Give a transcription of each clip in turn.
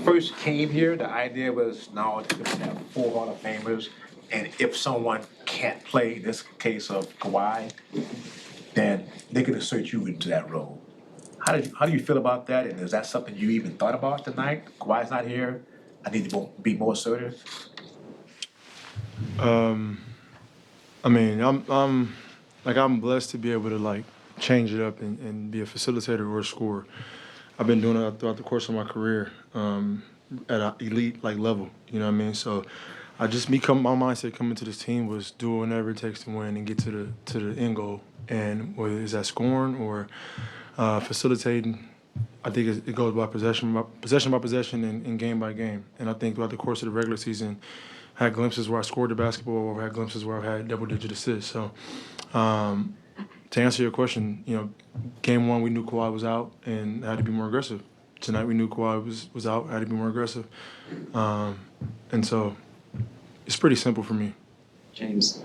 first came here, the idea was now to have 4 Hall of Famers, and if someone can't play, in this case of Kawhi, then they could insert you into that role. How do you feel about that? And is that something you even thought about tonight? Kawhi's not here. I need to be more assertive. Um, I mean, I'm blessed to be able to like change it up and be a facilitator or a scorer. I've been doing it throughout the course of my career at an elite like level. You know what I mean? So I just my mindset coming to this team was do whatever it takes to win and get to the end goal. And whether it's that scoring or facilitating, I think it goes by possession by possession and game by game. And I think throughout the course of the regular season, I had glimpses where I scored the basketball, or I had glimpses where I've had double-digit assists. So um, to answer your question, game one we knew Kawhi was out and had to be more aggressive. Tonight we knew Kawhi was out, had to be more aggressive. Um, and so it's pretty simple for me. James,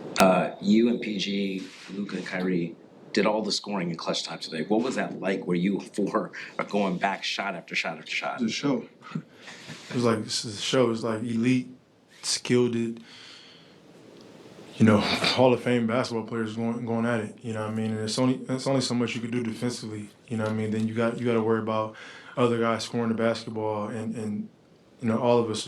you and PG, Luka and Kyrie did all the scoring in clutch time today. What was that like where you four are going back shot after shot after shot? It was a show. It was like this is a show. It was like elite, skilled, Hall of Fame basketball players going at it. You know what I mean? And it's only so much you can do defensively. You know what I mean? Then you got to worry about other guys scoring the basketball and all of us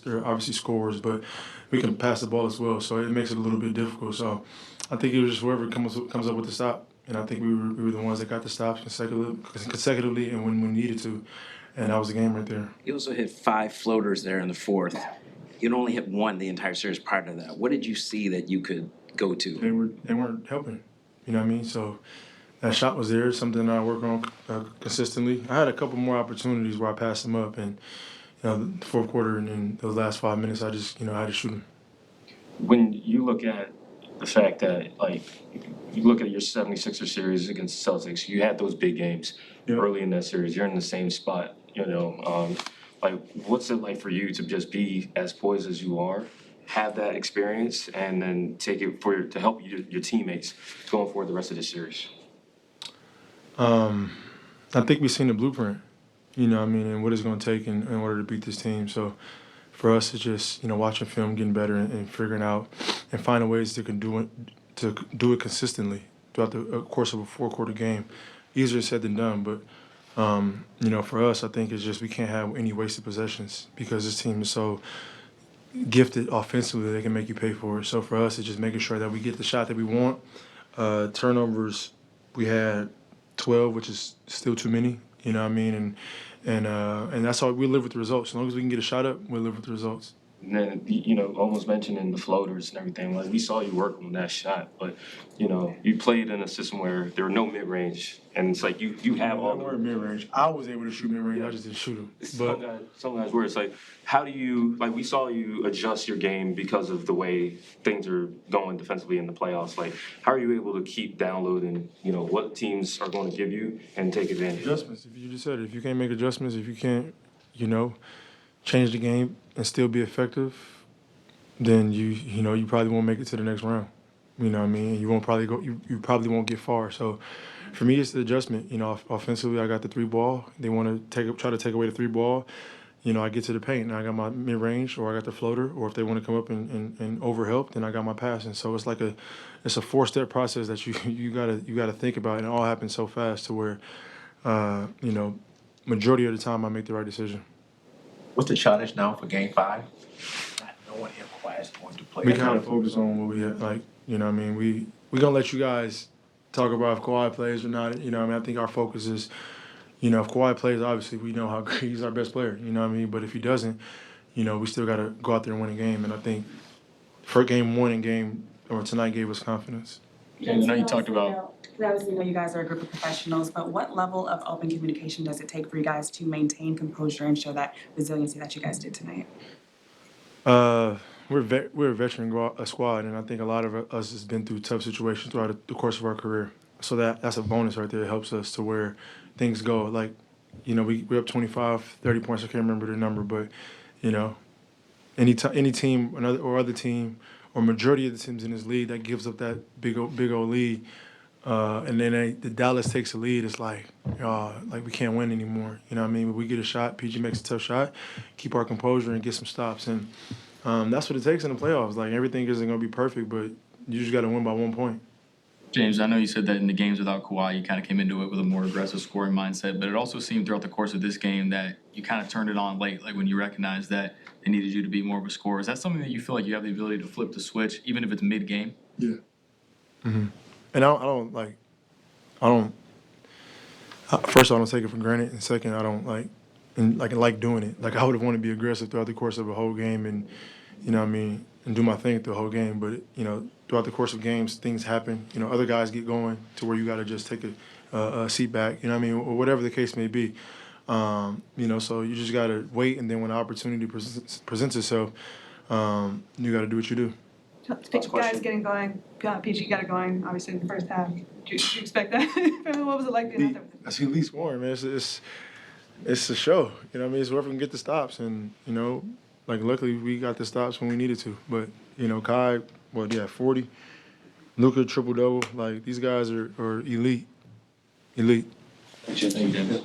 are obviously scorers, but we can pass the ball as well. So it makes it a little bit difficult. So I think it was just whoever comes up with the stop. And I think we were the ones that got the stops consecutively and when we needed to. And that was the game right there. You also hit 5 floaters there in the fourth. You'd only hit 1 the entire series prior to that. What did you see that you could go to? They weren't helping. You know what I mean? So that shot was there, something that I work on consistently. I had a couple more opportunities where I passed them up, and the fourth quarter and then those last 5 minutes, I just I had to shoot them. When you look at the fact that, like, you look at your 76er series against the Celtics, you had those big games early in that series. You're in the same spot, what's it like for you to just be as poised as you are, have that experience, and then take it to help your teammates going forward the rest of the series? I think we've seen the blueprint, and what it's going to take in order to beat this team. So for us, it's just, watching film, getting better, and figuring out and finding ways to do it consistently throughout the course of a 4-quarter game. Easier said than done, but for us, I think it's just we can't have any wasted possessions because this team is so gifted offensively they can make you pay for it. So for us, it's just making sure that we get the shot that we want. Turnovers, we had 12, which is still too many. You know what I mean? And that's how we live with the results. As long as we can get a shot up, we'll live with the results. And then, almost mentioning the floaters and everything, like we saw you work on that shot, but, you played in a system where there were no mid-range, and it's like you have all the mid-range. I was able to shoot mid-range, I just didn't shoot them. But some guys where it's like, how do you, like we saw you adjust your game because of the way things are going defensively in the playoffs. Like, how are you able to keep downloading, what teams are going to give you and take advantage? Adjustments, if you just said it. If you can't make adjustments, if you can't, change the game and still be effective, then you probably won't make it to the next round. You know what I mean? You won't probably go. You probably won't get far. So, for me, it's the adjustment. Offensively, I got the 3-ball. They want to try to take away the 3-ball. I get to the paint and I got my mid range, or I got the floater, or if they want to come up and overhelp, then I got my pass. And so it's like it's a 4-step process that you gotta think about, and it all happens so fast to where, majority of the time I make the right decision. What's the challenge now for Game 5? Not knowing if Kawhi is going to play. We kind of focus on what we have, like, what I mean? We gonna let you guys talk about if Kawhi plays or not. I think our focus is, if Kawhi plays, obviously we know how great he's our best player. But if he doesn't, we still gotta go out there and win a game. And I think for Game 1 and tonight gave us confidence. Yeah, I know you talked about. We obviously know you guys are a group of professionals, but what level of open communication does it take for you guys to maintain composure and show that resiliency that you guys did tonight? We're a veteran squad, and I think a lot of us has been through tough situations throughout the course of our career. So that's a bonus right there. It helps us to where things go. Like, we're up 25, 30 points. I can't remember the number, but, any team, other team, or majority of the teams in this league that gives up that big old lead, and then the Dallas takes the lead, it's like we can't win anymore. You know what I mean? But we get a shot, PG makes a tough shot, keep our composure and get some stops. And that's what it takes in the playoffs. Like, everything isn't going to be perfect, but you just got to win by 1 point. James, I know you said that in the games without Kawhi, you kind of came into it with a more aggressive scoring mindset, but it also seemed throughout the course of this game that you kind of turned it on late, like when you recognized that they needed you to be more of a scorer. Is that something that you feel like you have the ability to flip the switch, even if it's mid-game? Yeah. Mm-hmm. And I don't first, I don't take it for granted, and second, I don't like doing it. Like, I would have wanted to be aggressive throughout the course of a whole game, and you know what I mean, and do my thing through the whole game. But throughout the course of games, things happen. Other guys get going to where you got to just take a seat back. You know what I mean, or whatever the case may be. So you just got to wait, and then when the opportunity presents itself, you got to do what you do. Guys getting going, PG got it going, obviously in the first half. Did you expect that? What was it like being out there? I see Lee scoring, man. It's a show. You know what I mean? It's whoever can get the stops, and luckily we got the stops when we needed to. But Kai, 40. Luka triple double. Like, these guys are elite. Thank you, James.